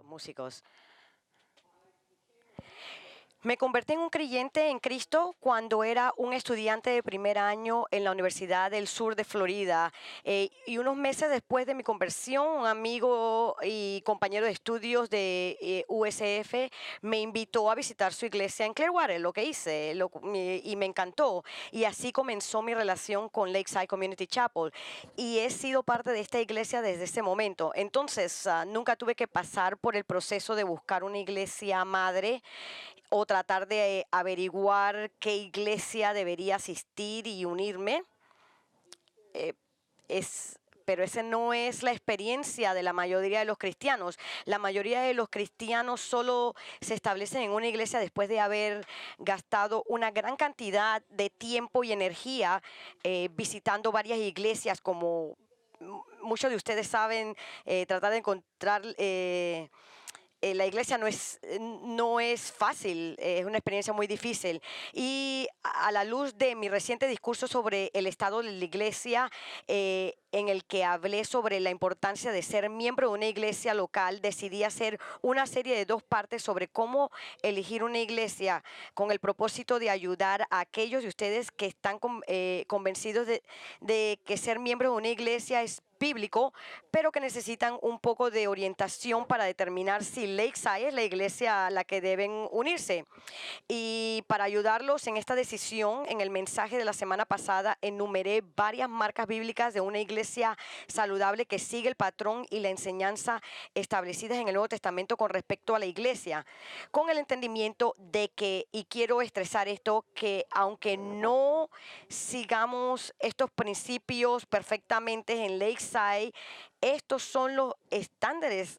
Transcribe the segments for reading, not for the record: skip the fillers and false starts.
Músicos. Me convertí en un creyente en Cristo cuando era un estudiante de primer año en la Universidad del Sur de Florida. Y unos meses después de mi conversión, un amigo y compañero de estudios de USF me invitó a visitar su iglesia en Clearwater, lo que hice, y me encantó. Y así comenzó mi relación con Lakeside Community Chapel. Y he sido parte de esta iglesia desde ese momento. Entonces, nunca tuve que pasar por el proceso de buscar una iglesia madre o tratar de averiguar qué iglesia debería asistir y unirme. Eh, pero esa no es la experiencia de la mayoría de los cristianos. La mayoría de los cristianos solo se establecen en una iglesia después de haber gastado una gran cantidad de tiempo y energía visitando varias iglesias, como muchos de ustedes saben, tratar de encontrar la iglesia no es fácil, es una experiencia muy difícil. Y a la luz de mi reciente discurso sobre el estado de la iglesia, en el que hablé sobre la importancia de ser miembro de una iglesia local, decidí hacer una serie de 2 partes sobre cómo elegir una iglesia, con el propósito de ayudar a aquellos de ustedes que están convencidos de que ser miembro de una iglesia es bíblico, pero que necesitan un poco de orientación para determinar si Lakeside es la iglesia a la que deben unirse. Y para ayudarlos en esta decisión, en el mensaje de la semana pasada enumeré varias marcas bíblicas de una iglesia saludable que sigue el patrón y la enseñanza establecidas en el Nuevo Testamento con respecto a la iglesia, con el entendimiento de que, y quiero estresar esto, que aunque no sigamos estos principios perfectamente en Lakeside, estos son los estándares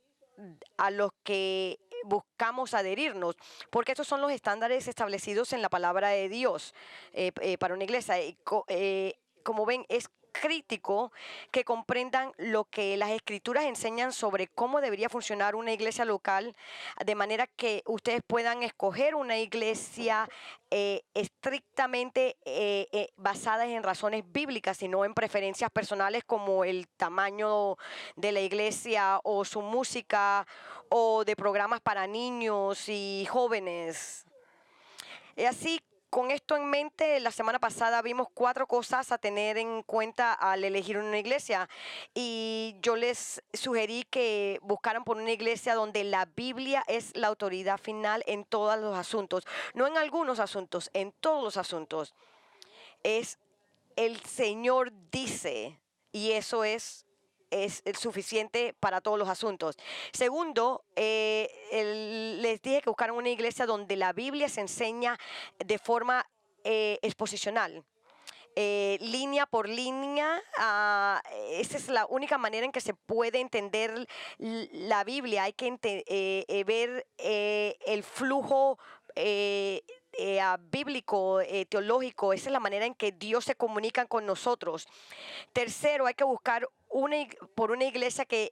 a los que buscamos adherirnos, porque estos son los estándares establecidos en la palabra de Dios para una iglesia. Como ven, es crítico que comprendan lo que las escrituras enseñan sobre cómo debería funcionar una iglesia local, de manera que ustedes puedan escoger una iglesia estrictamente basadas en razones bíblicas y no en preferencias personales como el tamaño de la iglesia o su música o de programas para niños y jóvenes. Así, con esto en mente, la semana pasada vimos 4 cosas a tener en cuenta al elegir una iglesia, y yo les sugerí que buscaran por una iglesia donde la Biblia es la autoridad final en todos los asuntos, no en algunos asuntos, en todos los asuntos. Es el Señor dice, y eso es suficiente para todos los asuntos. Segundo, les dije que buscaran una iglesia donde la Biblia se enseña de forma exposicional. Línea por línea, esa es la única manera en que se puede entender la Biblia. Hay que ver el flujo bíblico, teológico. Esa es la manera en que Dios se comunica con nosotros. Tercero, hay que buscar por una iglesia que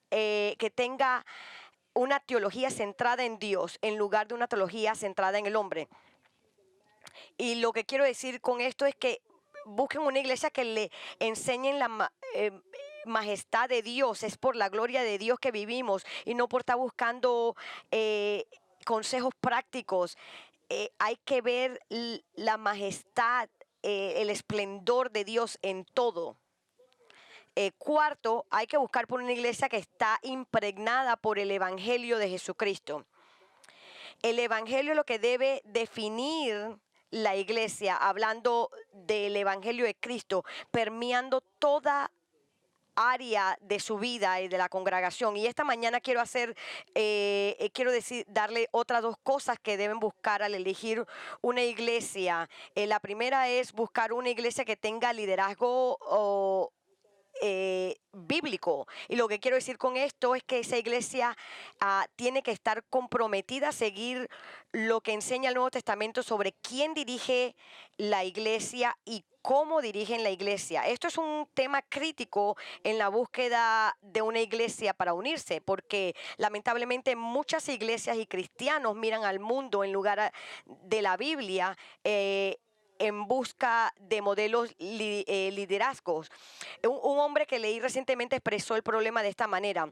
que tenga una teología centrada en Dios en lugar de una teología centrada en el hombre. Y lo que quiero decir con esto es que busquen una iglesia que le enseñen la majestad de Dios. Es por la gloria de Dios que vivimos y no por estar buscando consejos prácticos. Hay que ver la majestad, el esplendor de Dios en todo. Cuarto, hay que buscar por una iglesia que está impregnada por el Evangelio de Jesucristo. El Evangelio es lo que debe definir la iglesia, hablando del Evangelio de Cristo, permeando toda área de su vida y de la congregación. Y esta mañana quiero darle otras 2 cosas que deben buscar al elegir una iglesia. La primera es buscar una iglesia que tenga liderazgo bíblico. Y lo que quiero decir con esto es que esa iglesia tiene que estar comprometida a seguir lo que enseña el Nuevo Testamento sobre quién dirige la iglesia y cómo dirigen la iglesia. Esto es un tema crítico en la búsqueda de una iglesia para unirse, porque lamentablemente muchas iglesias y cristianos miran al mundo en lugar de la Biblia. en busca de modelos liderazgos. Un hombre que leí recientemente expresó el problema de esta manera.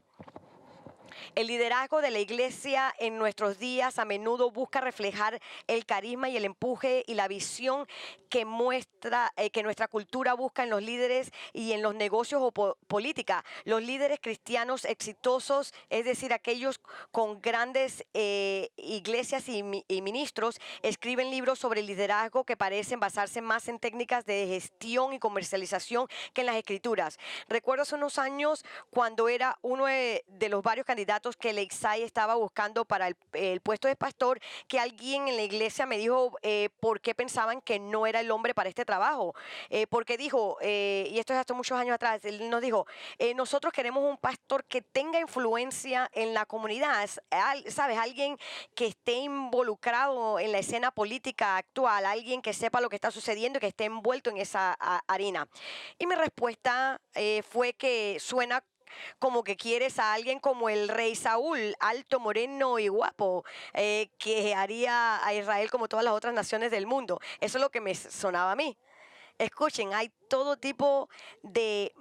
El liderazgo de la iglesia en nuestros días a menudo busca reflejar el carisma y el empuje y la visión que muestra que nuestra cultura busca en los líderes y en los negocios o política. Los líderes cristianos exitosos, es decir, aquellos con grandes iglesias y ministros, escriben libros sobre liderazgo que parecen basarse más en técnicas de gestión y comercialización que en las escrituras. Recuerdo hace unos años cuando era uno de los varios candidatos que Lakeside estaba buscando para el puesto de pastor, que alguien en la iglesia me dijo por qué pensaban que no era el hombre para este trabajo. Porque dijo, y esto es hasta muchos años atrás, él nos dijo, nosotros queremos un pastor que tenga influencia en la comunidad, ¿sabes? Alguien que esté involucrado en la escena política actual, alguien que sepa lo que está sucediendo y que esté envuelto en esa arena. Y mi respuesta fue que suena como que quieres a alguien como el rey Saúl, alto, moreno y guapo, que haría a Israel como todas las otras naciones del mundo. Eso es lo que me sonaba a mí. Escuchen, hay todo tipo de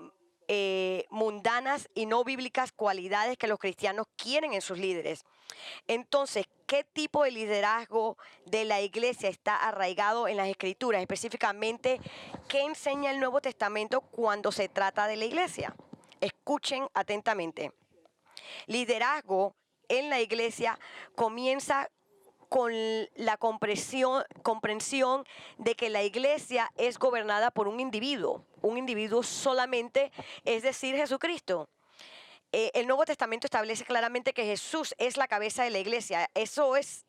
mundanas y no bíblicas cualidades que los cristianos quieren en sus líderes. Entonces, ¿qué tipo de liderazgo de la iglesia está arraigado en las escrituras? Específicamente, ¿qué enseña el Nuevo Testamento cuando se trata de la iglesia? Escuchen atentamente. Liderazgo en la iglesia comienza con la comprensión de que la iglesia es gobernada por un individuo solamente, es decir, Jesucristo. El Nuevo Testamento establece claramente que Jesús es la cabeza de la iglesia. Eso es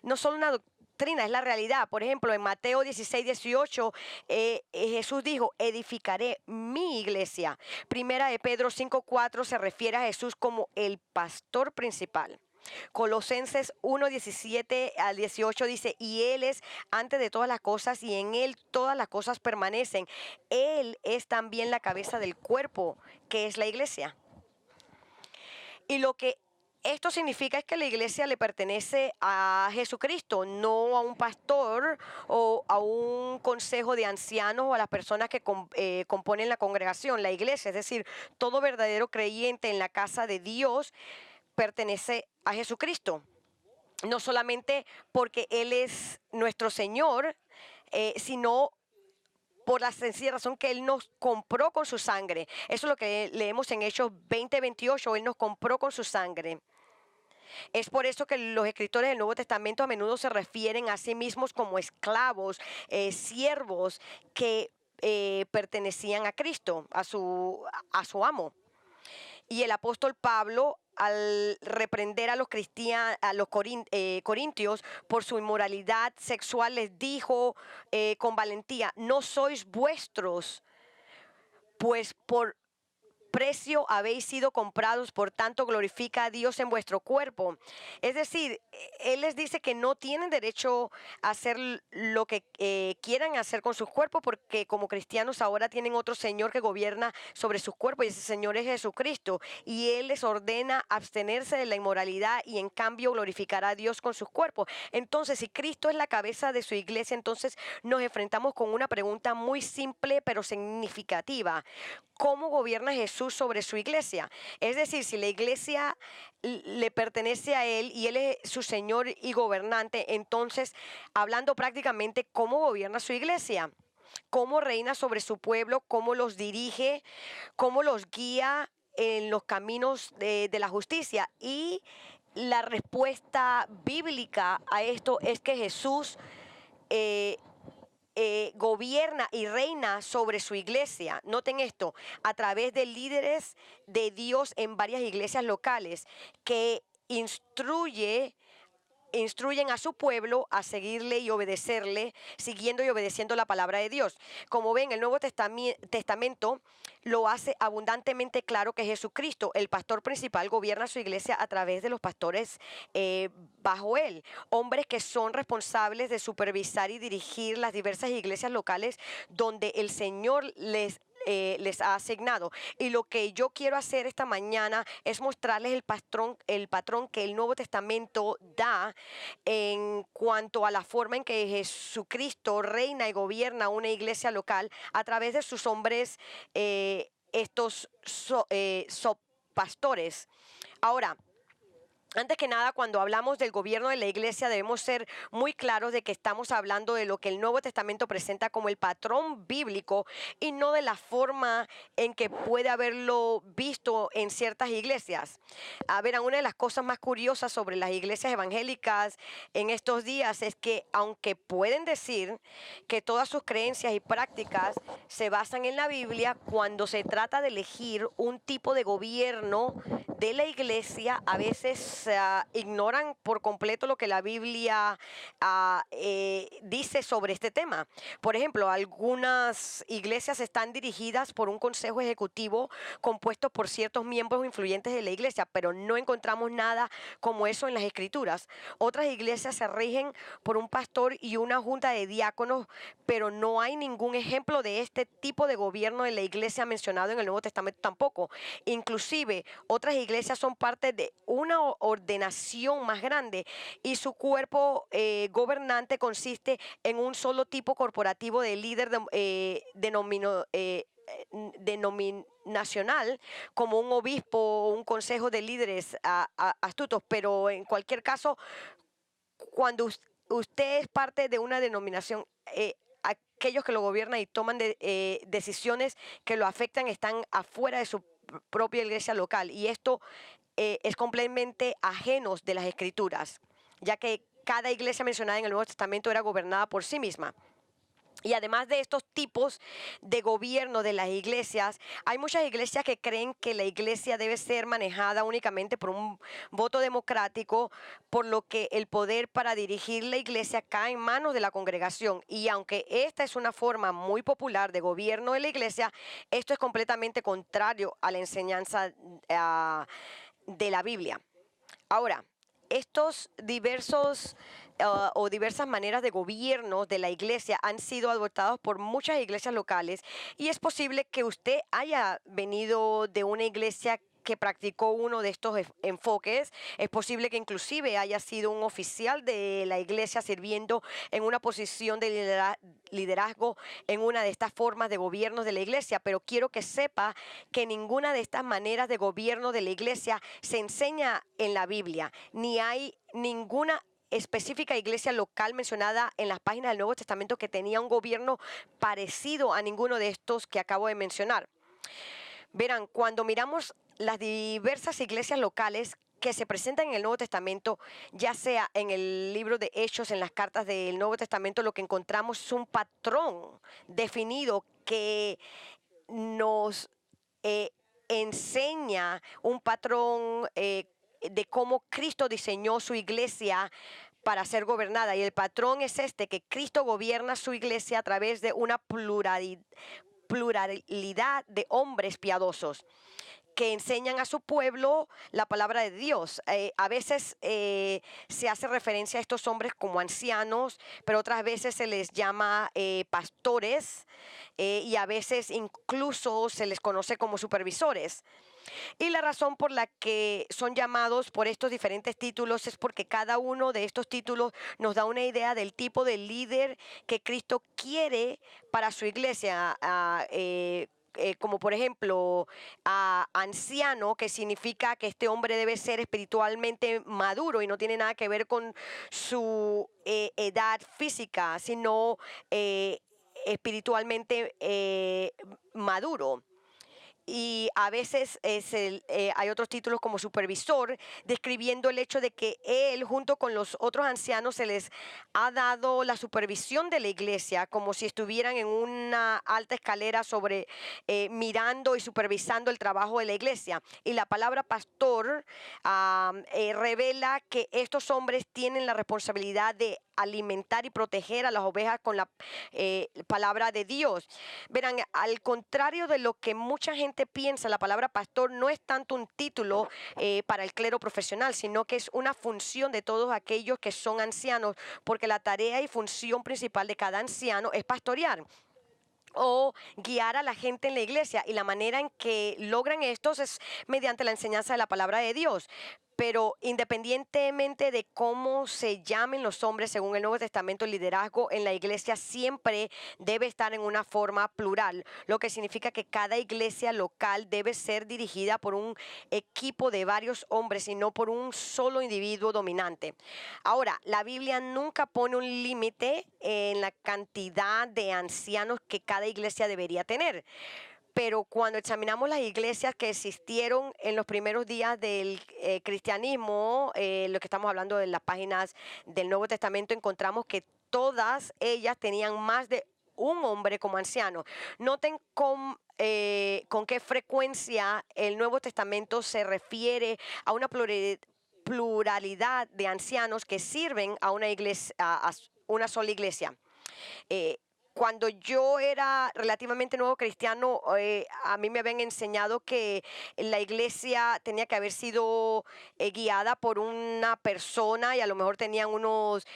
no solo una doctrina, es la realidad. Por ejemplo, en Mateo 16:18, Jesús dijo, edificaré mi iglesia. Primera de Pedro 5:4 se refiere a Jesús como el pastor principal. Colosenses 1:17 al 18 dice, y Él es antes de todas las cosas y en Él todas las cosas permanecen. Él es también la cabeza del cuerpo, que es la iglesia. Y lo que esto significa es que la iglesia le pertenece a Jesucristo, no a un pastor o a un consejo de ancianos o a las personas que componen la congregación, la iglesia. Es decir, todo verdadero creyente en la casa de Dios pertenece a Jesucristo. No solamente porque Él es nuestro Señor, sino por la sencilla razón que Él nos compró con su sangre. Eso es lo que leemos en Hechos 20:28. Él nos compró con su sangre. Es por eso que los escritores del Nuevo Testamento a menudo se refieren a sí mismos como esclavos, siervos que pertenecían a Cristo, a su amo. Y el apóstol Pablo, al reprender a los corintios por su inmoralidad sexual, les dijo con valentía, no sois vuestros, pues por precio habéis sido comprados, por tanto glorifica a Dios en vuestro cuerpo. Es decir, Él les dice que no tienen derecho a hacer lo que quieran hacer con sus cuerpos, porque como cristianos ahora tienen otro Señor que gobierna sobre sus cuerpos, y ese Señor es Jesucristo, y Él les ordena abstenerse de la inmoralidad y en cambio glorificar a Dios con sus cuerpos. Entonces, si Cristo es la cabeza de su iglesia, entonces nos enfrentamos con una pregunta muy simple pero significativa. ¿Cómo gobierna Jesús sobre su iglesia? Es decir, si la iglesia le pertenece a Él y Él es su Señor y gobernante, entonces, hablando prácticamente, ¿cómo gobierna su iglesia? ¿Cómo reina sobre su pueblo? ¿Cómo los dirige? ¿Cómo los guía en los caminos de la justicia? Y la respuesta bíblica a esto es que Jesús gobierna y reina sobre su iglesia. Noten esto, a través de líderes de Dios en varias iglesias locales que instruyen a su pueblo a seguirle y obedecerle, siguiendo y obedeciendo la palabra de Dios. Como ven, el Nuevo Testamento lo hace abundantemente claro que Jesucristo, el pastor principal, gobierna su iglesia a través de los pastores bajo él, hombres que son responsables de supervisar y dirigir las diversas iglesias locales donde el Señor les les ha asignado. Y lo que yo quiero hacer esta mañana es mostrarles el patrón que el Nuevo Testamento da en cuanto a la forma en que Jesucristo reina y gobierna una iglesia local a través de sus hombres, pastores. Ahora, antes que nada, cuando hablamos del gobierno de la iglesia, debemos ser muy claros de que estamos hablando de lo que el Nuevo Testamento presenta como el patrón bíblico y no de la forma en que puede haberlo visto en ciertas iglesias. A ver, una de las cosas más curiosas sobre las iglesias evangélicas en estos días es que, aunque pueden decir que todas sus creencias y prácticas se basan en la Biblia, cuando se trata de elegir un tipo de gobierno de la iglesia, a veces ignoran por completo lo que la Biblia dice sobre este tema. Por ejemplo, algunas iglesias están dirigidas por un consejo ejecutivo compuesto por ciertos miembros influyentes de la iglesia, pero no encontramos nada como eso en las escrituras. Otras iglesias se rigen por un pastor y una junta de diáconos, pero no hay ningún ejemplo de este tipo de gobierno de la iglesia mencionado en el Nuevo Testamento tampoco. Inclusive, otras iglesias son parte de una ordenación más grande y su cuerpo gobernante consiste en un solo tipo corporativo de líder denominacional, como un obispo o un consejo de líderes astutos. Pero en cualquier caso, cuando usted es parte de una denominación, aquellos que lo gobiernan y toman decisiones que lo afectan están afuera de su propia iglesia local, y esto es completamente ajenos de las escrituras, ya que cada iglesia mencionada en el Nuevo Testamento era gobernada por sí misma. Y además de estos tipos de gobierno de las iglesias, hay muchas iglesias que creen que la iglesia debe ser manejada únicamente por un voto democrático, por lo que el poder para dirigir la iglesia cae en manos de la congregación. Y aunque esta es una forma muy popular de gobierno de la iglesia, esto es completamente contrario a la enseñanza de la Biblia. Ahora, estos diversas maneras de gobierno de la iglesia han sido adoptados por muchas iglesias locales, y es posible que usted haya venido de una iglesia que practicó uno de estos enfoques. Es posible que inclusive haya sido un oficial de la iglesia sirviendo en una posición de liderazgo en una de estas formas de gobierno de la iglesia, pero quiero que sepa que ninguna de estas maneras de gobierno de la iglesia se enseña en la Biblia, ni hay ninguna específica iglesia local mencionada en las páginas del Nuevo Testamento que tenía un gobierno parecido a ninguno de estos que acabo de mencionar. Verán, cuando miramos las diversas iglesias locales que se presentan en el Nuevo Testamento, ya sea en el libro de Hechos, en las cartas del Nuevo Testamento, lo que encontramos es un patrón definido que nos enseña un patrón de cómo Cristo diseñó su iglesia para ser gobernada. Y el patrón es este, que Cristo gobierna su iglesia a través de una pluralidad de hombres piadosos que enseñan a su pueblo la palabra de Dios. A veces se hace referencia a estos hombres como ancianos, pero otras veces se les llama pastores, y a veces incluso se les conoce como supervisores. Y la razón por la que son llamados por estos diferentes títulos es porque cada uno de estos títulos nos da una idea del tipo de líder que Cristo quiere para su iglesia. Como por ejemplo, anciano, que significa que este hombre debe ser espiritualmente maduro y no tiene nada que ver con su edad física, sino espiritualmente maduro. Y a veces hay otros títulos como supervisor, describiendo el hecho de que él, junto con los otros ancianos, se les ha dado la supervisión de la iglesia, como si estuvieran en una alta escalera mirando y supervisando el trabajo de la iglesia. Y la palabra pastor revela que estos hombres tienen la responsabilidad de alimentar y proteger a las ovejas con la palabra de Dios. Verán, al contrario de lo que mucha gente piensa, la palabra pastor no es tanto un título para el clero profesional, sino que es una función de todos aquellos que son ancianos, porque la tarea y función principal de cada anciano es pastorear. o guiar a la gente en la iglesia. Y la manera en que logran estos es mediante la enseñanza de la palabra de Dios. Pero independientemente de cómo se llamen los hombres según el Nuevo Testamento, el liderazgo en la iglesia siempre debe estar en una forma plural, lo que significa que cada iglesia local debe ser dirigida por un equipo de varios hombres y no por un solo individuo dominante. Ahora, la Biblia nunca pone un límite en la cantidad de ancianos que cada iglesia debería tener. Pero cuando examinamos las iglesias que existieron en los primeros días del cristianismo, lo que estamos hablando de las páginas del Nuevo Testamento, encontramos que todas ellas tenían más de un hombre como anciano. Noten con qué frecuencia el Nuevo Testamento se refiere a una pluralidad de ancianos que sirven a una iglesia, a una sola iglesia. Eh, Cuando yo era relativamente nuevo cristiano, a mí me habían enseñado que la iglesia tenía que haber sido guiada por una persona y a lo mejor tenían unos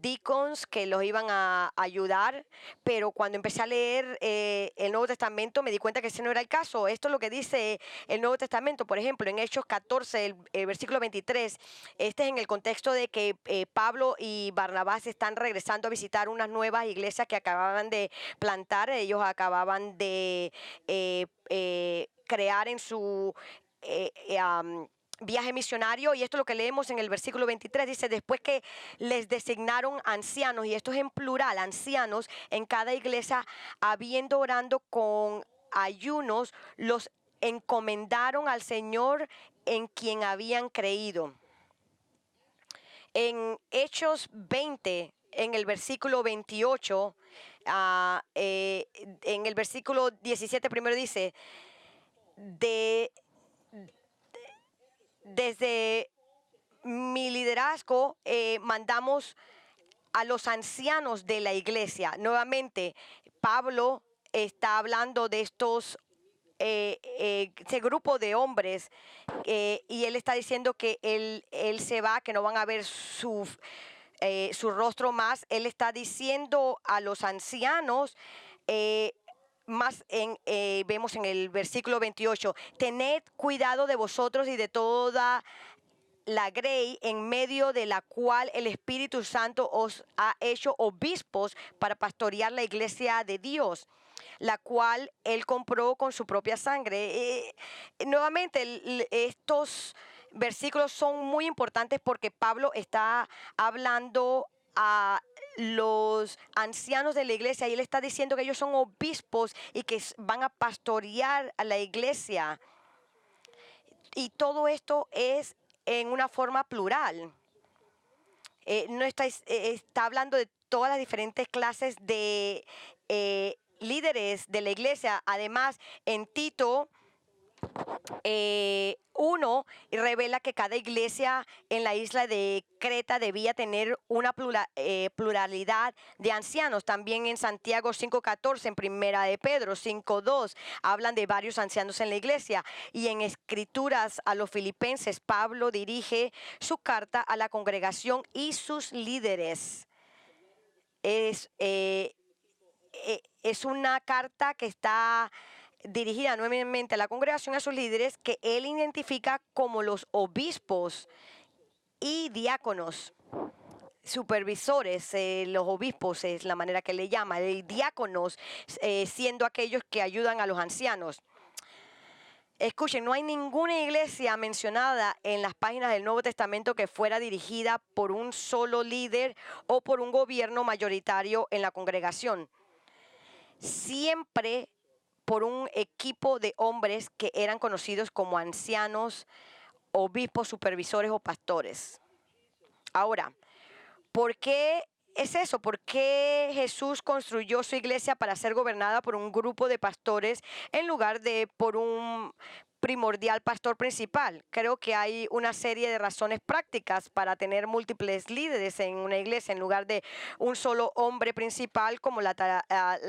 deacons que los iban a ayudar, pero cuando empecé a leer el Nuevo Testamento me di cuenta que ese no era el caso. Esto es lo que dice el Nuevo Testamento, por ejemplo, en Hechos 14, el versículo 23, este es en el contexto de que Pablo y Barnabás están regresando a visitar unas nuevas iglesias que acababan de plantar. Ellos acababan de crear en su viaje misionario, y esto es lo que leemos en el versículo 23, dice: después que les designaron ancianos, y esto es en plural, ancianos en cada iglesia, habiendo orando con ayunos, los encomendaron al Señor en quien habían creído. En Hechos 20, en el versículo 28, en el versículo 17 primero dice: desde mi liderazgo mandamos a los ancianos de la iglesia. Nuevamente, Pablo está hablando de este grupo de hombres, y él está diciendo que él se va, que no van a ver su rostro más. Él está diciendo a los ancianos, vemos en el versículo 28, tened cuidado de vosotros y de toda la grey en medio de la cual el Espíritu Santo os ha hecho obispos para pastorear la iglesia de Dios, la cual él compró con su propia sangre. Nuevamente, estos versículos son muy importantes porque Pablo está hablando a los ancianos de la iglesia y él está diciendo que ellos son obispos y que van a pastorear a la iglesia. Y todo esto es en una forma plural. No está hablando de todas las diferentes clases de líderes de la iglesia. Además, en Tito 1 revela que cada iglesia en la isla de Creta debía tener una pluralidad de ancianos. También en Santiago 5:14, en Primera de Pedro 5:2 hablan de varios ancianos en la iglesia, y en Escrituras a los Filipenses Pablo dirige su carta a la congregación y sus líderes. Es una carta que está dirigida nuevamente a la congregación, a sus líderes, que él identifica como los obispos y diáconos, supervisores. Los obispos es la manera que le llama, y diáconos siendo aquellos que ayudan a los ancianos. Escuchen, no hay ninguna iglesia mencionada en las páginas del Nuevo Testamento que fuera dirigida por un solo líder o por un gobierno mayoritario en la congregación. Siempre por un equipo de hombres que eran conocidos como ancianos, obispos, supervisores o pastores. Ahora, ¿por qué es eso? ¿Por qué Jesús construyó su iglesia para ser gobernada por un grupo de pastores en lugar de por un primordial pastor principal? Creo que hay una serie de razones prácticas para tener múltiples líderes en una iglesia en lugar de un solo hombre principal como la tarea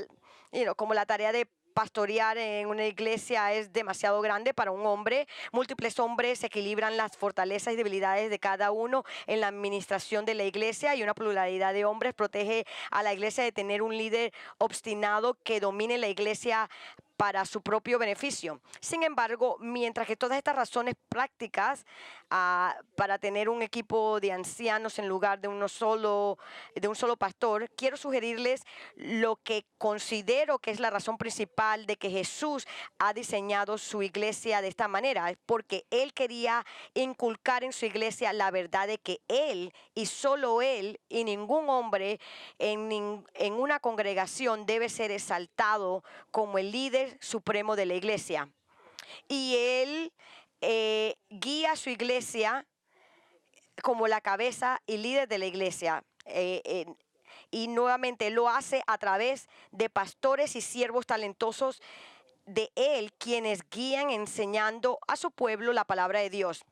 de pastorear en una iglesia es demasiado grande para un hombre. Múltiples hombres equilibran las fortalezas y debilidades de cada uno en la administración de la iglesia, y una pluralidad de hombres protege a la iglesia de tener un líder obstinado que domine la iglesia para su propio beneficio. Sin embargo, mientras que todas estas razones prácticas para tener un equipo de ancianos en lugar de un solo pastor, quiero sugerirles lo que considero que es la razón principal de que Jesús ha diseñado su iglesia de esta manera. Es porque Él quería inculcar en su iglesia la verdad de que Él y solo Él y ningún hombre en una congregación debe ser exaltado como el líder supremo de la iglesia. Y Él guía a su iglesia como la cabeza y líder de la iglesia. Y nuevamente lo hace a través de pastores y siervos talentosos de Él, quienes guían enseñando a su pueblo la palabra de Dios.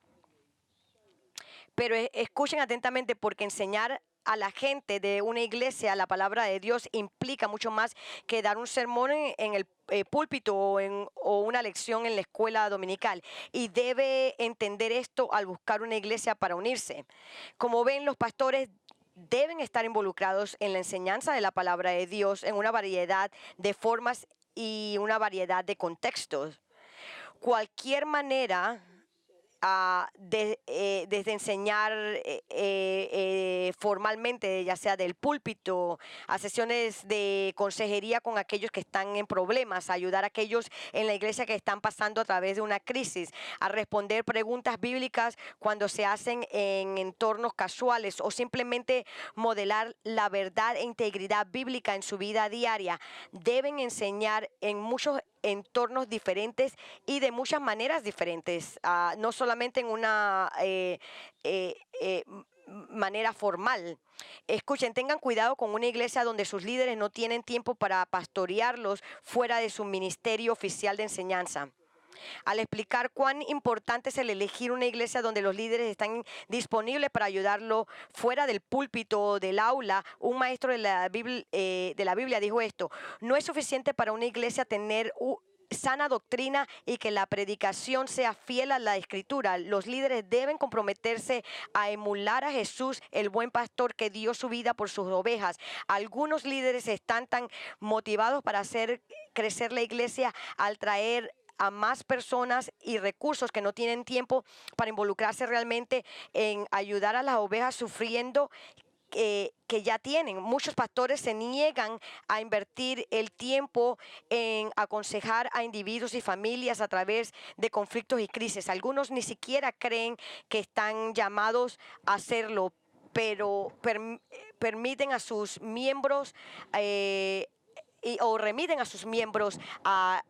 Pero escuchen atentamente, porque enseñar a la gente de una iglesia la palabra de Dios implica mucho más que dar un sermón en el púlpito o una lección en la escuela dominical, y debe entender esto al buscar una iglesia para unirse. Como ven, los pastores deben estar involucrados en la enseñanza de la palabra de Dios en una variedad de formas y una variedad de contextos. Cualquier manera desde enseñar formalmente, ya sea del púlpito, a sesiones de consejería con aquellos que están en problemas, a ayudar a aquellos en la iglesia que están pasando a través de una crisis, a responder preguntas bíblicas cuando se hacen en entornos casuales, o simplemente modelar la verdad e integridad bíblica en su vida diaria. Deben enseñar en muchos entornos diferentes y de muchas maneras diferentes, no solamente en una manera formal. Escuchen, tengan cuidado con una iglesia donde sus líderes no tienen tiempo para pastorearlos fuera de su ministerio oficial de enseñanza. Al explicar cuán importante es el elegir una iglesia donde los líderes están disponibles para ayudarlo fuera del púlpito o del aula, un maestro de la Biblia dijo esto: no es suficiente para una iglesia tener sana doctrina y que la predicación sea fiel a la escritura. Los líderes deben comprometerse a emular a Jesús, el buen pastor que dio su vida por sus ovejas. Algunos líderes están tan motivados para hacer crecer la iglesia al traer a más personas y recursos que no tienen tiempo para involucrarse realmente en ayudar a las ovejas sufriendo que ya tienen. Muchos pastores se niegan a invertir el tiempo en aconsejar a individuos y familias a través de conflictos y crisis. Algunos ni siquiera creen que están llamados a hacerlo, pero permiten a sus miembros o remiten a sus miembros a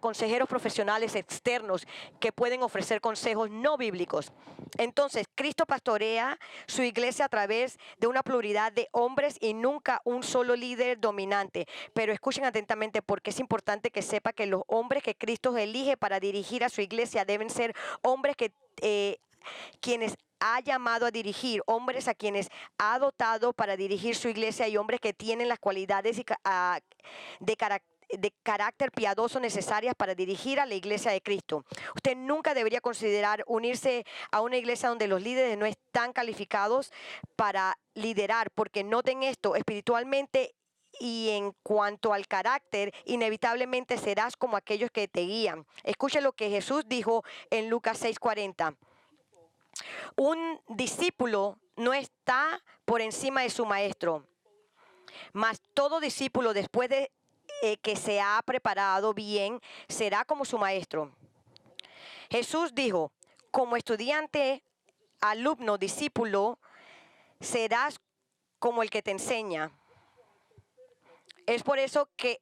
consejeros profesionales externos que pueden ofrecer consejos no bíblicos. Entonces, Cristo pastorea su iglesia a través de una pluralidad de hombres y nunca un solo líder dominante. Pero escuchen atentamente, porque es importante que sepa que los hombres que Cristo elige para dirigir a su iglesia deben ser hombres quienes ha llamado a dirigir, hombres a quienes ha dotado para dirigir su iglesia, y hombres que tienen las cualidades de carácter piadoso necesarias para dirigir a la iglesia de Cristo. Usted nunca debería considerar unirse a una iglesia donde los líderes no están calificados para liderar, porque noten esto: espiritualmente y en cuanto al carácter, inevitablemente serás como aquellos que te guían. Escuche lo que Jesús dijo en Lucas 6:40. Un discípulo no está por encima de su maestro, mas todo discípulo, después de que se ha preparado bien, será como su maestro. Jesús dijo: como estudiante, alumno, discípulo, serás como el que te enseña. Es por eso que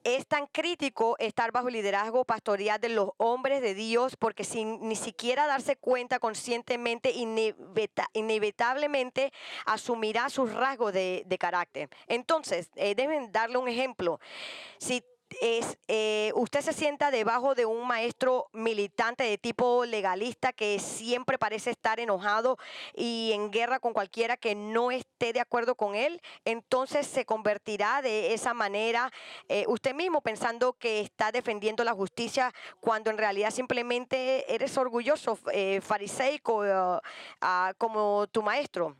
es tan crítico estar bajo el liderazgo pastoral de los hombres de Dios, porque sin ni siquiera darse cuenta conscientemente, inevitablemente asumirá sus rasgos de carácter. Entonces, deben darle un ejemplo. Si usted se sienta debajo de un maestro militante de tipo legalista que siempre parece estar enojado y en guerra con cualquiera que no esté de acuerdo con él, entonces se convertirá de esa manera usted mismo pensando que está defendiendo la justicia cuando en realidad simplemente eres orgulloso, fariseico, como tu maestro.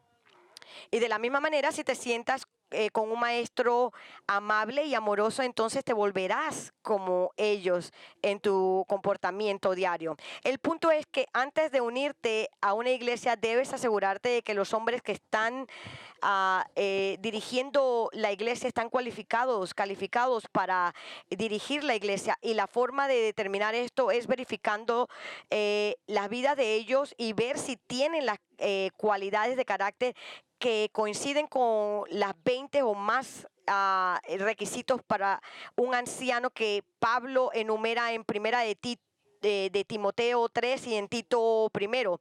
Y de la misma manera, si te sientas con un maestro amable y amoroso, entonces te volverás como ellos en tu comportamiento diario. El punto es que antes de unirte a una iglesia, debes asegurarte de que los hombres que están dirigiendo la iglesia están calificados para dirigir la iglesia. Y la forma de determinar esto es verificando las vidas de ellos y ver si tienen las cualidades de carácter que coinciden con las 20 o más requisitos para un anciano que Pablo enumera en primera de Timoteo 3 y en Tito 1.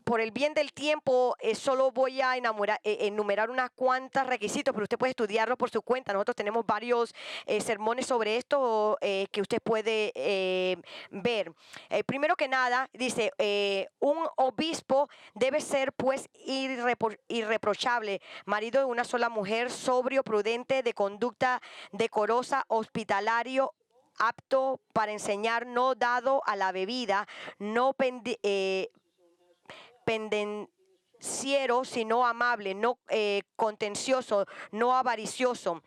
Por el bien del tiempo, solo voy a enumerar unas cuantas requisitos, pero usted puede estudiarlo por su cuenta. Nosotros tenemos varios sermones sobre esto que usted puede ver. Primero que nada, dice, un obispo debe ser pues irreprochable, marido de una sola mujer, sobrio, prudente, de conducta decorosa, hospitalario, apto para enseñar, no dado a la bebida, no pendenciero, sino amable, no contencioso, no avaricioso,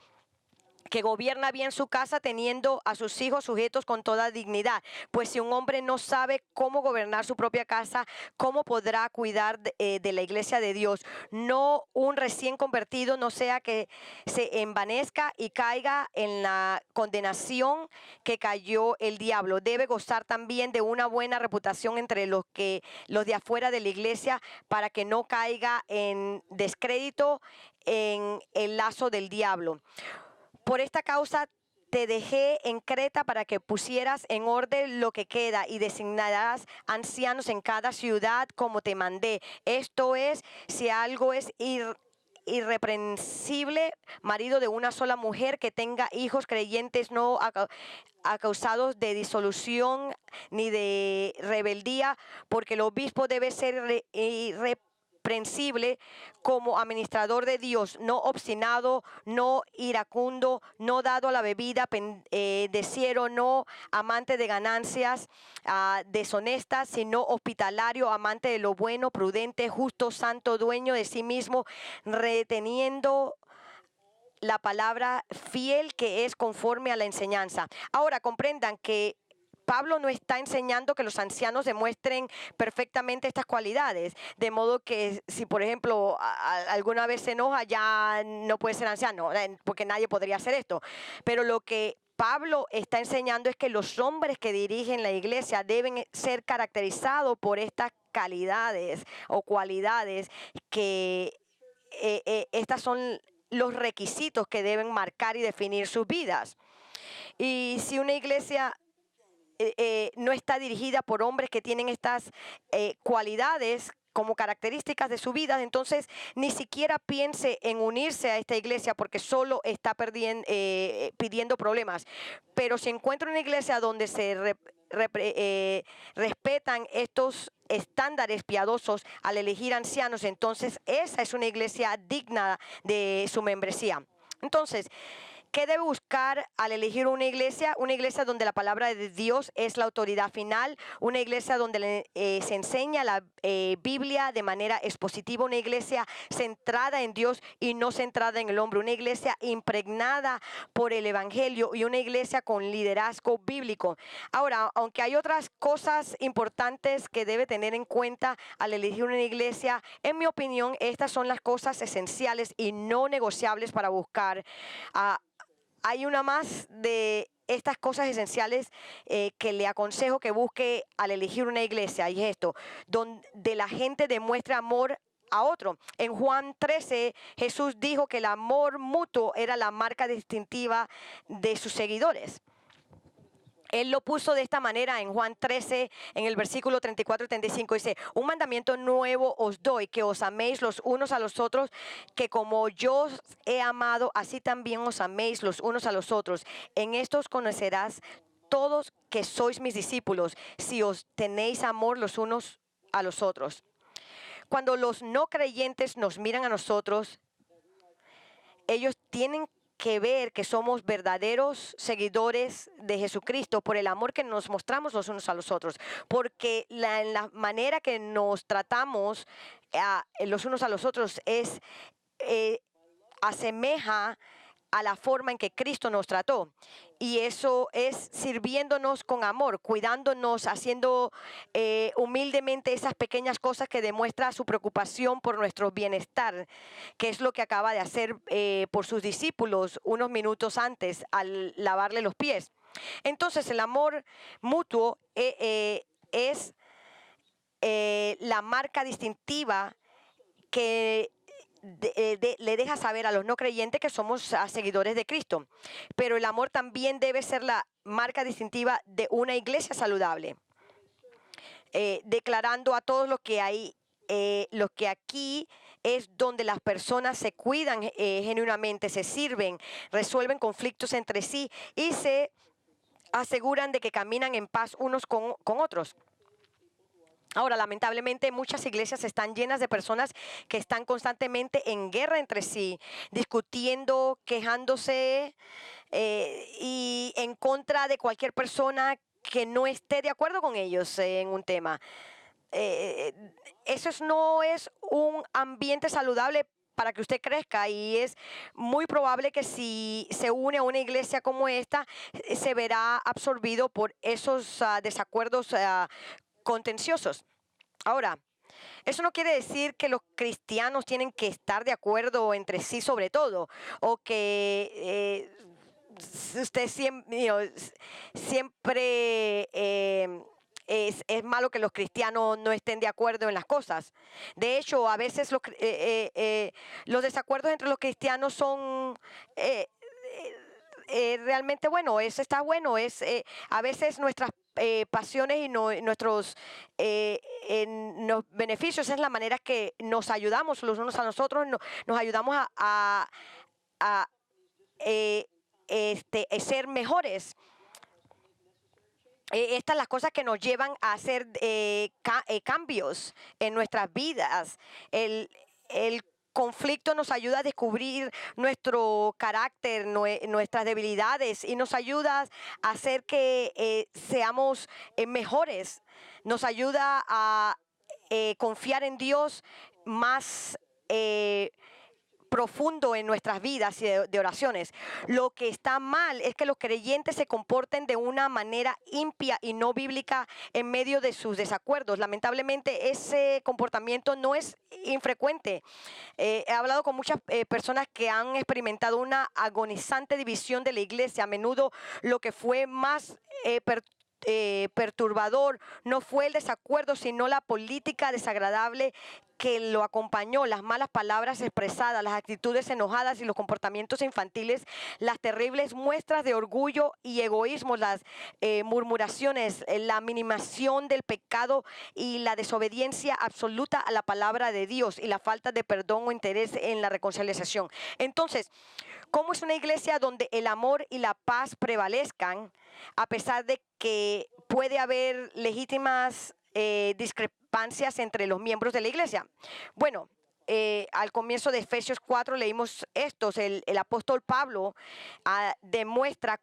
que gobierna bien su casa teniendo a sus hijos sujetos con toda dignidad. Pues si un hombre no sabe cómo gobernar su propia casa, ¿cómo podrá cuidar de la iglesia de Dios? No un recién convertido, no sea que se envanezca y caiga en la condenación que cayó el diablo. Debe gozar también de una buena reputación entre los de afuera de la iglesia, para que no caiga en descrédito en el lazo del diablo. Por esta causa te dejé en Creta para que pusieras en orden lo que queda y designarás ancianos en cada ciudad como te mandé. Esto es, si algo es irreprensible, marido de una sola mujer, que tenga hijos creyentes, no causados de disolución ni de rebeldía, porque el obispo debe ser irreprensible como administrador de Dios, no obstinado, no iracundo, no dado a la bebida, pendenciero, no amante de ganancias deshonestas, sino hospitalario, amante de lo bueno, prudente, justo, santo, dueño de sí mismo, reteniendo la palabra, fiel, que es conforme a la enseñanza. Ahora comprendan que Pablo no está enseñando que los ancianos demuestren perfectamente estas cualidades, de modo que si, por ejemplo, alguna vez se enoja, ya no puede ser anciano, porque nadie podría hacer esto. Pero lo que Pablo está enseñando es que los hombres que dirigen la iglesia deben ser caracterizados por estas calidades o cualidades que estas son los requisitos que deben marcar y definir sus vidas. Y si una iglesia no está dirigida por hombres que tienen estas cualidades como características de su vida, entonces ni siquiera piense en unirse a esta iglesia, porque solo está pidiendo problemas. Pero si encuentra una iglesia donde se respetan estos estándares piadosos al elegir ancianos, entonces esa es una iglesia digna de su membresía. Entonces, ¿qué debe buscar al elegir una iglesia? Una iglesia donde la palabra de Dios es la autoridad final, una iglesia donde se enseña la Biblia de manera expositiva, una iglesia centrada en Dios y no centrada en el hombre, una iglesia impregnada por el Evangelio y una iglesia con liderazgo bíblico. Ahora, aunque hay otras cosas importantes que debe tener en cuenta al elegir una iglesia, en mi opinión, estas son las cosas esenciales y no negociables para buscar hay una más de estas cosas esenciales que le aconsejo que busque al elegir una iglesia, y es esto, donde la gente demuestre amor a otro. En Juan 13, Jesús dijo que el amor mutuo era la marca distintiva de sus seguidores. Él lo puso de esta manera en Juan 13, en el versículo 34 y 35. Dice, un mandamiento nuevo os doy, que os améis los unos a los otros, que como yo os he amado, así también os améis los unos a los otros. En esto os conocerás todos que sois mis discípulos, si os tenéis amor los unos a los otros. Cuando los no creyentes nos miran a nosotros, ellos tienen que ver que somos verdaderos seguidores de Jesucristo por el amor que nos mostramos los unos a los otros, porque la manera que nos tratamos los unos a los otros es asemeja a la forma en que Cristo nos trató. Y eso es sirviéndonos con amor, cuidándonos, haciendo humildemente esas pequeñas cosas que demuestran su preocupación por nuestro bienestar, que es lo que acaba de hacer por sus discípulos unos minutos antes al lavarle los pies. Entonces el amor mutuo es la marca distintiva que le deja saber a los no creyentes que somos seguidores de Cristo. Pero el amor también debe ser la marca distintiva de una iglesia saludable, declarando a todos los que hay, lo que aquí es donde las personas se cuidan genuinamente, se sirven, resuelven conflictos entre sí y se aseguran de que caminan en paz unos con otros. Ahora, lamentablemente, muchas iglesias están llenas de personas que están constantemente en guerra entre sí, discutiendo, quejándose y en contra de cualquier persona que no esté de acuerdo con ellos en un tema. Eso no es un ambiente saludable para que usted crezca, y es muy probable que si se une a una iglesia como esta, se verá absorbido por esos desacuerdos contenciosos. Ahora, eso no quiere decir que los cristianos tienen que estar de acuerdo entre sí sobre todo, o que usted siempre es malo que los cristianos no estén de acuerdo en las cosas. De hecho, a veces los desacuerdos entre los cristianos son realmente bueno, eso está bueno, a veces nuestras pasiones y nuestros beneficios es la manera que nos ayudamos los unos a nosotros, nos ayudamos a, ser mejores. Estas son las cosas que nos llevan a hacer cambios en nuestras vidas. El conflicto nos ayuda a descubrir nuestro carácter, nuestras debilidades, y nos ayuda a hacer que seamos mejores. Nos ayuda a confiar en Dios más profundo en nuestras vidas y de oraciones. Lo que está mal es que los creyentes se comporten de una manera impía y no bíblica en medio de sus desacuerdos. Lamentablemente ese comportamiento no es infrecuente. He hablado con muchas personas que han experimentado una agonizante división de la iglesia. A menudo lo que fue más perturbador no fue el desacuerdo, sino la política desagradable que lo acompañó, las malas palabras expresadas, las actitudes enojadas y los comportamientos infantiles, las terribles muestras de orgullo y egoísmo, las murmuraciones, la minimización del pecado y la desobediencia absoluta a la palabra de Dios, y la falta de perdón o interés en la reconciliación. Entonces, ¿cómo es una iglesia donde el amor y la paz prevalezcan a pesar de que puede haber legítimas discrepancias entre los miembros de la iglesia? Bueno, al comienzo de Efesios 4 leímos estos. El apóstol Pablo demuestra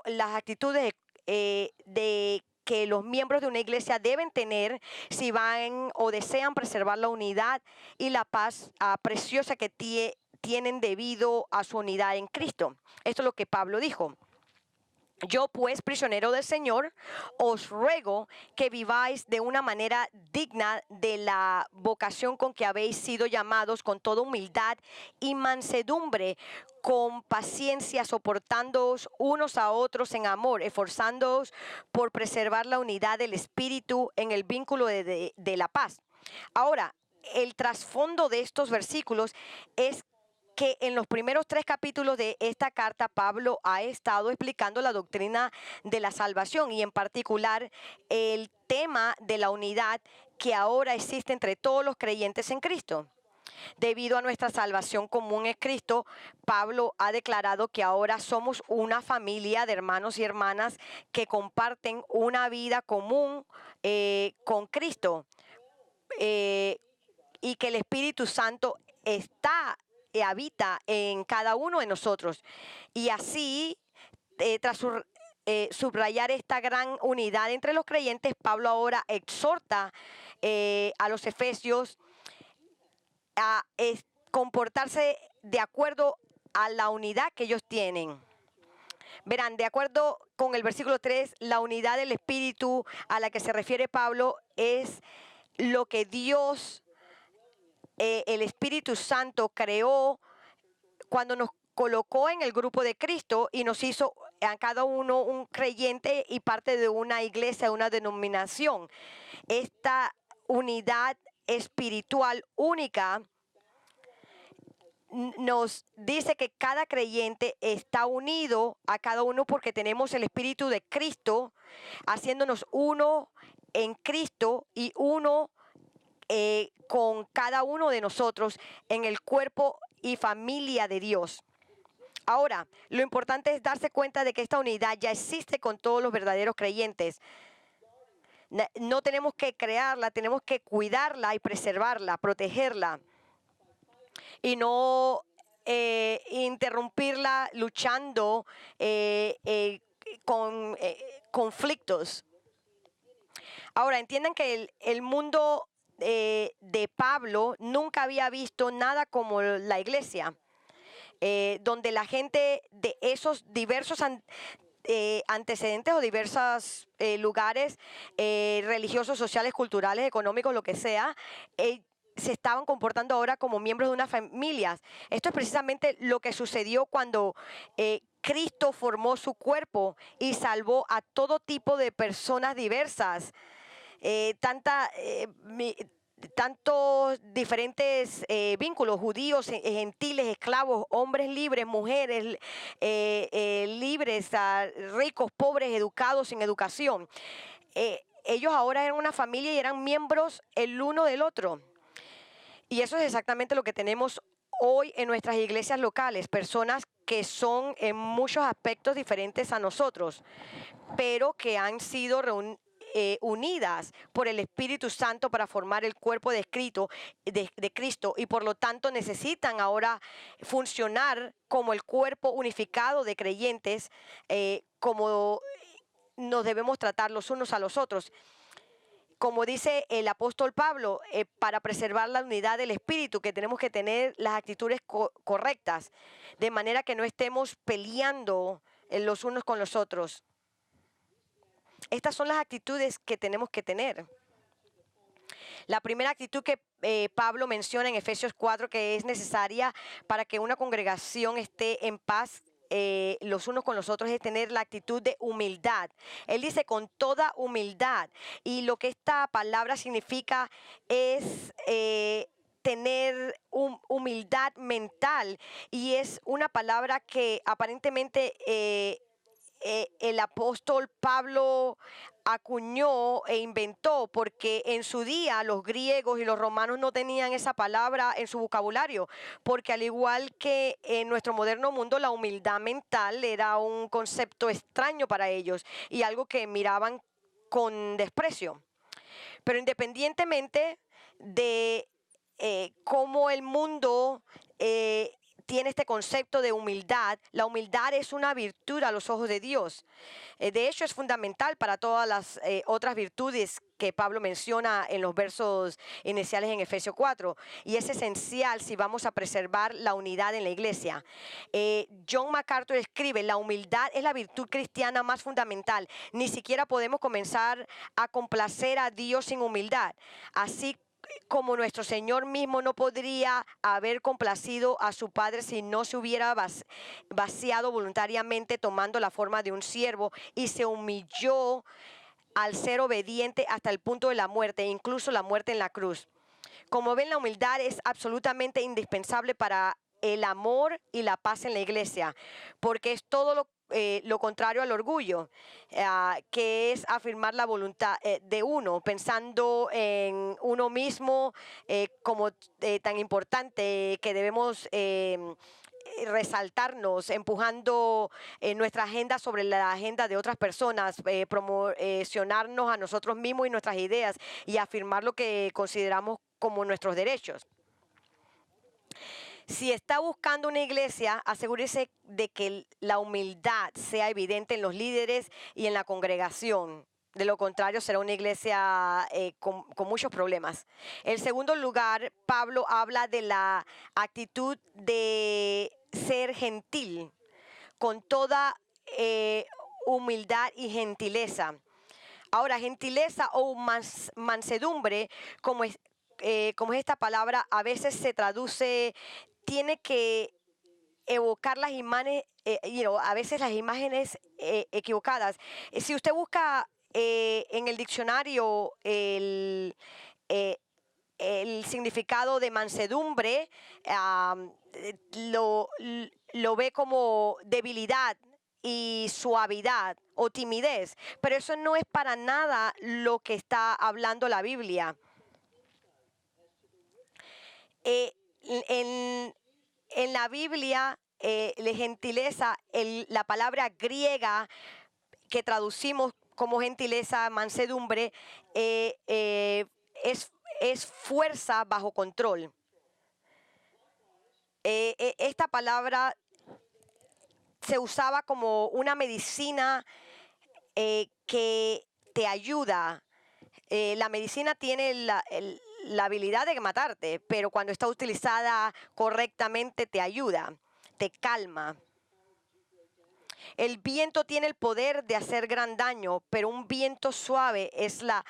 las actitudes de que los miembros de una iglesia deben tener si van o desean preservar la unidad y la paz preciosa que tienen debido a su unidad en Cristo. Esto es lo que Pablo dijo. Yo, pues, prisionero del Señor, os ruego que viváis de una manera digna de la vocación con que habéis sido llamados, con toda humildad y mansedumbre, con paciencia, soportándoos unos a otros en amor, esforzándoos por preservar la unidad del Espíritu en el vínculo de la paz. Ahora, el trasfondo de estos versículos es que en los primeros 3 capítulos de esta carta Pablo ha estado explicando la doctrina de la salvación y en particular el tema de la unidad que ahora existe entre todos los creyentes en Cristo. Debido a nuestra salvación común en Cristo, Pablo ha declarado que ahora somos una familia de hermanos y hermanas que comparten una vida común con Cristo y que el Espíritu Santo está habita en cada uno de nosotros. Y así, tras subrayar esta gran unidad entre los creyentes, Pablo ahora exhorta a los efesios a comportarse de acuerdo a la unidad que ellos tienen. Verán, de acuerdo con el versículo 3, la unidad del Espíritu a la que se refiere Pablo es lo que Dios, el Espíritu Santo, creó cuando nos colocó en el grupo de Cristo y nos hizo a cada uno un creyente y parte de una iglesia, una denominación. Esta unidad espiritual única nos dice que cada creyente está unido a cada uno porque tenemos el Espíritu de Cristo, haciéndonos uno en Cristo y uno con cada uno de nosotros en el cuerpo y familia de Dios. Ahora, lo importante es darse cuenta de que esta unidad ya existe con todos los verdaderos creyentes. No tenemos que crearla, tenemos que cuidarla y preservarla, protegerla. Y no interrumpirla luchando con conflictos. Ahora, entiendan que el mundo de Pablo nunca había visto nada como la iglesia, donde la gente de esos diversos antecedentes o diversos lugares religiosos, sociales, culturales, económicos, lo que sea, se estaban comportando ahora como miembros de una familia. Esto es precisamente lo que sucedió cuando Cristo formó su cuerpo y salvó a todo tipo de personas diversas. Tantos diferentes vínculos, judíos, gentiles, esclavos, hombres libres, mujeres libres, ricos, pobres, educados, sin educación. Ellos ahora eran una familia y eran miembros el uno del otro. Y eso es exactamente lo que tenemos hoy en nuestras iglesias locales, personas que son en muchos aspectos diferentes a nosotros, pero que han sido unidas por el Espíritu Santo para formar el cuerpo de Cristo y por lo tanto necesitan ahora funcionar como el cuerpo unificado de creyentes, como nos debemos tratar los unos a los otros. Como dice el apóstol Pablo, para preservar la unidad del Espíritu, que tenemos que tener las actitudes correctas, de manera que no estemos peleando los unos con los otros. Estas son las actitudes que tenemos que tener. La primera actitud que Pablo menciona en Efesios 4, que es necesaria para que una congregación esté en paz los unos con los otros, es tener la actitud de humildad. Él dice con toda humildad, y lo que esta palabra significa es tener humildad mental, y es una palabra que aparentemente el apóstol Pablo acuñó e inventó, porque en su día los griegos y los romanos no tenían esa palabra en su vocabulario, porque al igual que en nuestro moderno mundo, la humildad mental era un concepto extraño para ellos y algo que miraban con desprecio. Pero independientemente de cómo el mundo tiene este concepto de humildad, la humildad es una virtud a los ojos de Dios. De hecho, es fundamental para todas las otras virtudes que Pablo menciona en los versos iniciales en Efesios 4, y es esencial si vamos a preservar la unidad en la iglesia. John MacArthur escribe: la humildad es la virtud cristiana más fundamental. Ni siquiera podemos comenzar a complacer a Dios sin humildad. Así como nuestro Señor mismo no podría haber complacido a su Padre si no se hubiera vaciado voluntariamente tomando la forma de un siervo, y se humilló al ser obediente hasta el punto de la muerte, incluso la muerte en la cruz. Como ven, la humildad es absolutamente indispensable para el amor y la paz en la iglesia, porque es todo lo contrario al orgullo, que es afirmar la voluntad de uno, pensando en uno mismo como tan importante que debemos resaltarnos, empujando nuestra agenda sobre la agenda de otras personas, promocionarnos a nosotros mismos y nuestras ideas y afirmar lo que consideramos como nuestros derechos. Si está buscando una iglesia, asegúrese de que la humildad sea evidente en los líderes y en la congregación. De lo contrario, será una iglesia con muchos problemas. En segundo lugar, Pablo habla de la actitud de ser gentil, con toda humildad y gentileza. Ahora, gentileza o mansedumbre, como es esta palabra, a veces se traduce, tiene que evocar las imágenes, a veces las imágenes equivocadas. Si usted busca en el diccionario el significado de mansedumbre, lo ve como debilidad y suavidad o timidez, pero eso no es para nada lo que está hablando la Biblia. En la Biblia, la gentileza, la palabra griega que traducimos como gentileza, mansedumbre, es fuerza bajo control. Esta palabra se usaba como una medicina que te ayuda. La medicina tiene la habilidad de matarte, pero cuando está utilizada correctamente te ayuda, te calma. El viento tiene el poder de hacer gran daño, pero un viento suave es la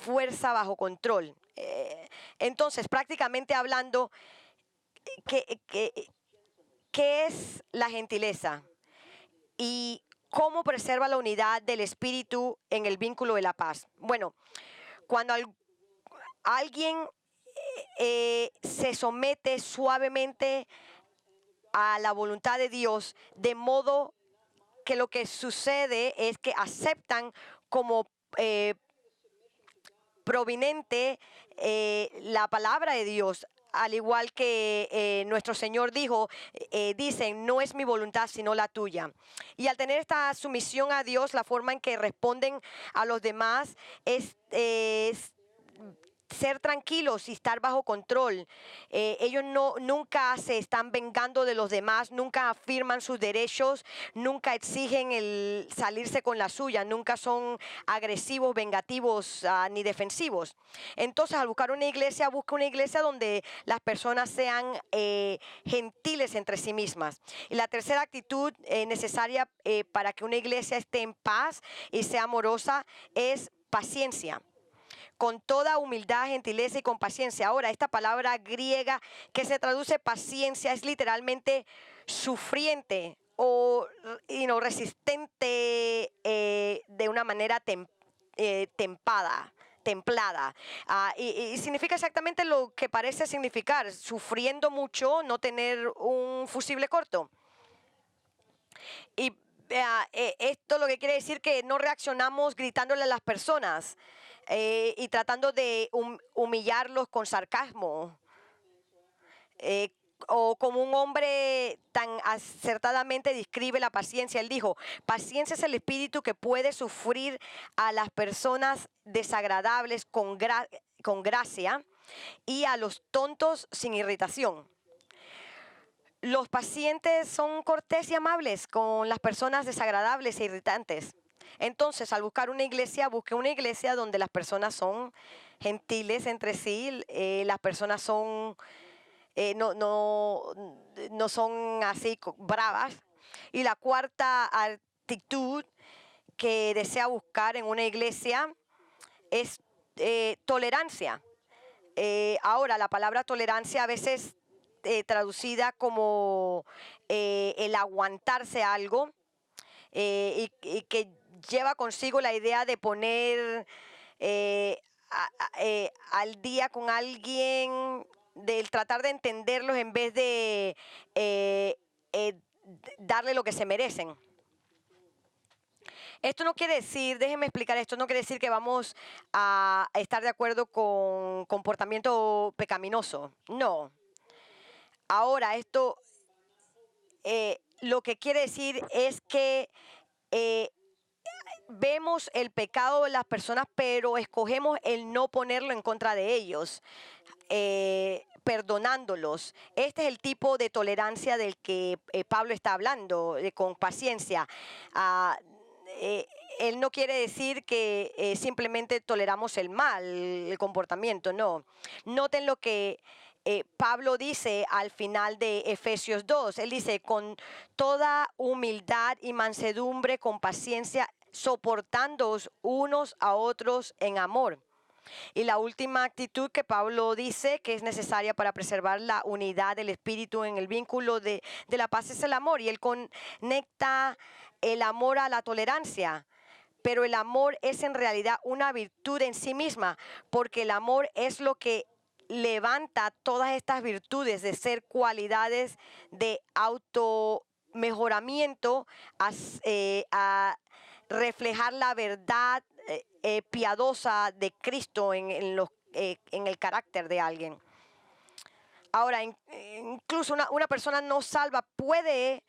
fuerza bajo control. Entonces, prácticamente hablando, ¿qué es la gentileza? Y cómo preserva la unidad del espíritu en el vínculo de la paz. Bueno, cuando alguien se somete suavemente a la voluntad de Dios, de modo que lo que sucede es que aceptan como proveniente la palabra de Dios, al igual que nuestro Señor dicen, no es mi voluntad sino la tuya. Y al tener esta sumisión a Dios, la forma en que responden a los demás es ser tranquilos y estar bajo control. Ellos nunca se están vengando de los demás, nunca afirman sus derechos, nunca exigen el salirse con la suya, nunca son agresivos, vengativos ni defensivos. Entonces, al buscar una iglesia, busca una iglesia donde las personas sean gentiles entre sí mismas. Y la tercera actitud necesaria para que una iglesia esté en paz y sea amorosa es paciencia. Con toda humildad, gentileza y con paciencia. Ahora, esta palabra griega que se traduce paciencia es literalmente sufriente o resistente de una manera templada. Y significa exactamente lo que parece significar, sufriendo mucho, no tener un fusible corto. Y esto lo que quiere decir que no reaccionamos gritándole a las personas y tratando de humillarlos con sarcasmo. O como un hombre tan acertadamente describe la paciencia, él dijo, paciencia es el espíritu que puede sufrir a las personas desagradables con gracia y a los tontos sin irritación. Los pacientes son cortés y amables con las personas desagradables e irritantes. Entonces, al buscar una iglesia, busque una iglesia donde las personas son gentiles entre sí, las personas son no son así bravas. Y la cuarta actitud que desea buscar en una iglesia es tolerancia. Ahora, la palabra tolerancia a veces traducida como el aguantarse algo y que lleva consigo la idea de poner al día con alguien del tratar de entenderlos en vez de darle lo que se merecen. Esto no quiere decir, déjenme explicar, esto no quiere decir que vamos a estar de acuerdo con comportamiento pecaminoso. No. Ahora, esto lo que quiere decir es que vemos el pecado de las personas, pero escogemos el no ponerlo en contra de ellos, perdonándolos. Este es el tipo de tolerancia del que Pablo está hablando, con paciencia. Ah, él no quiere decir que simplemente toleramos el mal, el comportamiento, no. Noten lo que Pablo dice al final de Efesios 2. Él dice, con toda humildad y mansedumbre, con paciencia, soportándoos unos a otros en amor. Y la última actitud que Pablo dice que es necesaria para preservar la unidad del espíritu en el vínculo de la paz es el amor. Y él conecta el amor a la tolerancia. Pero el amor es en realidad una virtud en sí misma, porque el amor es lo que levanta todas estas virtudes de ser cualidades de automejoramiento a reflejar la verdad piadosa de Cristo en el carácter de alguien. Ahora, incluso una persona no salva puede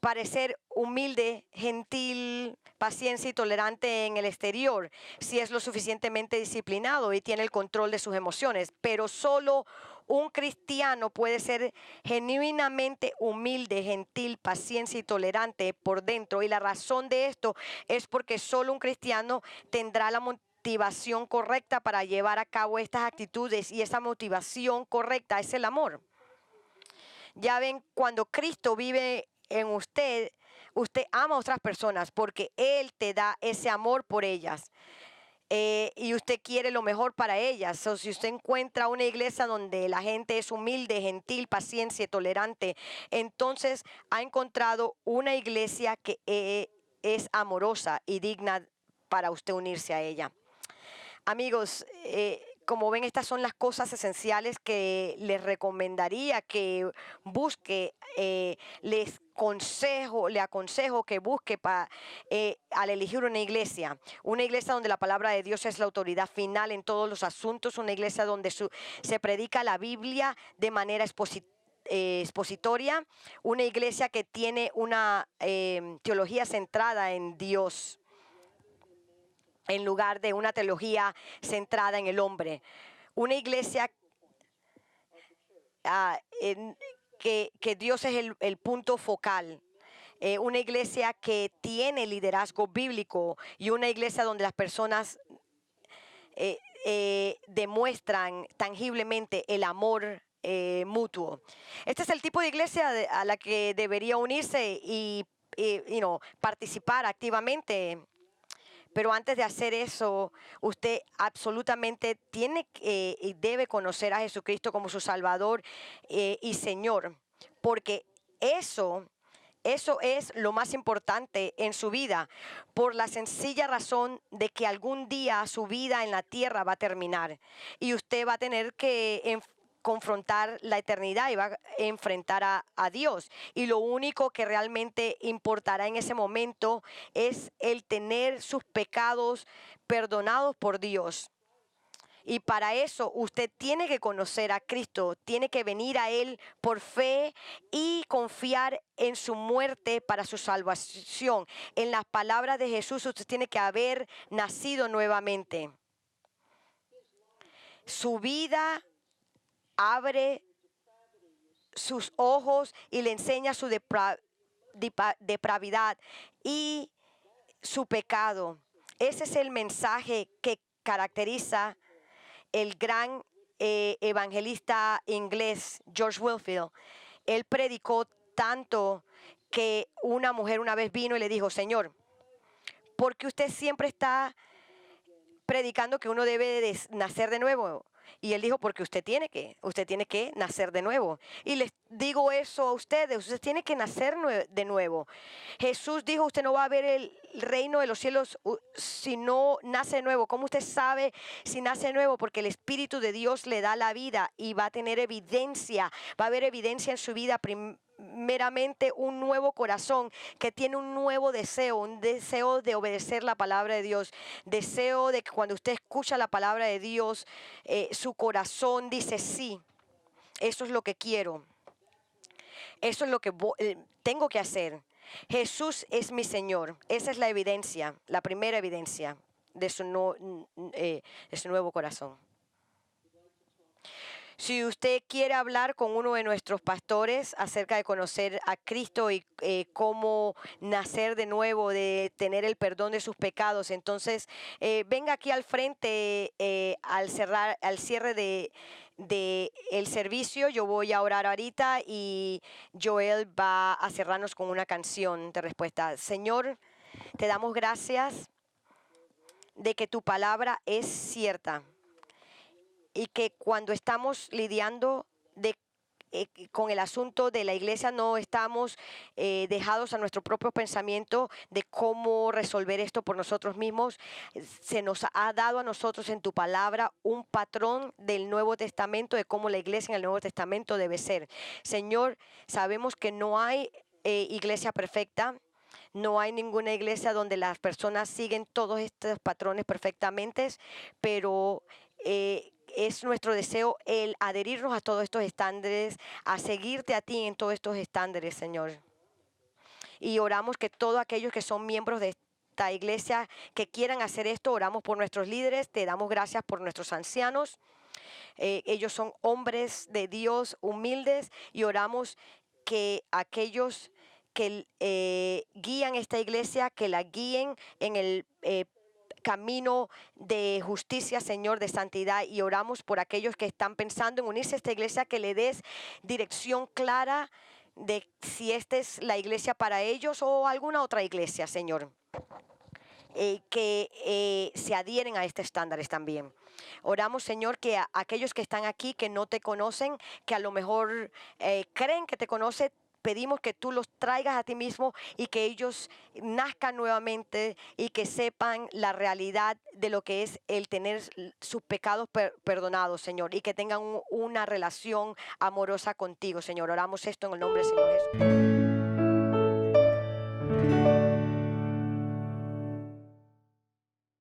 parecer humilde, gentil, paciencia y tolerante en el exterior, si es lo suficientemente disciplinado y tiene el control de sus emociones, pero solo un cristiano puede ser genuinamente humilde, gentil, paciencia y tolerante por dentro. Y la razón de esto es porque solo un cristiano tendrá la motivación correcta para llevar a cabo estas actitudes, y esa motivación correcta es el amor. Ya ven, cuando Cristo vive en usted, usted ama a otras personas porque Él te da ese amor por ellas. Y usted quiere lo mejor para ellas. Si usted encuentra una iglesia donde la gente es humilde, gentil, paciente, tolerante, entonces ha encontrado una iglesia que es amorosa y digna para usted unirse a ella. Amigos, como ven, estas son las cosas esenciales que les recomendaría que busque. Le aconsejo que busque al elegir una iglesia donde la palabra de Dios es la autoridad final en todos los asuntos, una iglesia donde se predica la Biblia de manera expositoria, una iglesia que tiene una teología centrada en Dios, en lugar de una teología centrada en el hombre. Una iglesia que Dios es el punto focal. Una iglesia que tiene liderazgo bíblico, y una iglesia donde las personas demuestran tangiblemente el amor mutuo. Este es el tipo de iglesia a la que debería unirse y participar activamente. Pero antes de hacer eso, usted absolutamente tiene y debe conocer a Jesucristo como su Salvador y Señor, porque eso es lo más importante en su vida, por la sencilla razón de que algún día su vida en la tierra va a terminar y usted va a tener que confrontar la eternidad y va a enfrentar a Dios. Y lo único que realmente importará en ese momento es el tener sus pecados perdonados por Dios. Y para eso usted tiene que conocer a Cristo, tiene que venir a Él por fe y confiar en su muerte para su salvación. En las palabras de Jesús, usted tiene que haber nacido nuevamente. Su vida abre sus ojos y le enseña su depravidad y su pecado. Ese es el mensaje que caracteriza el gran evangelista inglés George Whitefield. Él predicó tanto que una mujer una vez vino y le dijo: Señor, ¿por qué usted siempre está predicando que uno debe de nacer de nuevo? Y él dijo, porque usted tiene que nacer de nuevo. Y les digo eso a ustedes, usted tiene que nacer de nuevo. Jesús dijo, usted no va a ver el reino de los cielos si no nace de nuevo. ¿Cómo usted sabe si nace de nuevo? Porque el Espíritu de Dios le da la vida y va a tener evidencia, va a haber evidencia en su vida meramente un nuevo corazón que tiene un nuevo deseo, un deseo de obedecer la palabra de Dios, deseo de que cuando usted escucha la palabra de Dios, su corazón dice sí, eso es lo que quiero, eso es lo que tengo que hacer. Jesús es mi Señor. Esa es la evidencia, la primera evidencia de su nuevo corazón. Si usted quiere hablar con uno de nuestros pastores acerca de conocer a Cristo y cómo nacer de nuevo, de tener el perdón de sus pecados, entonces venga aquí al frente al cierre de el servicio. Yo voy a orar ahorita y Joel va a cerrarnos con una canción de respuesta. Señor, te damos gracias de que tu palabra es cierta. Y que cuando estamos lidiando con el asunto de la iglesia no estamos dejados a nuestro propio pensamiento de cómo resolver esto por nosotros mismos. Se nos ha dado a nosotros en tu palabra un patrón del Nuevo Testamento, de cómo la iglesia en el Nuevo Testamento debe ser. Señor, sabemos que no hay iglesia perfecta. No hay ninguna iglesia donde las personas siguen todos estos patrones perfectamente, pero es nuestro deseo el adherirnos a todos estos estándares, a seguirte a ti en todos estos estándares, Señor. Y oramos que todos aquellos que son miembros de esta iglesia que quieran hacer esto, oramos por nuestros líderes, te damos gracias por nuestros ancianos. Ellos son hombres de Dios humildes y oramos que aquellos que guían esta iglesia, que la guíen en el camino de justicia, Señor, de santidad, y oramos por aquellos que están pensando en unirse a esta iglesia, que le des dirección clara de si esta es la iglesia para ellos o alguna otra iglesia, Señor. Que se adhieren a estos estándares también. Oramos, Señor, que a aquellos que están aquí, que no te conocen, que a lo mejor creen que te conocen, pedimos que tú los traigas a ti mismo y que ellos nazcan nuevamente y que sepan la realidad de lo que es el tener sus pecados perdonados, Señor, y que tengan una relación amorosa contigo, Señor. Oramos esto en el nombre del Señor Jesús.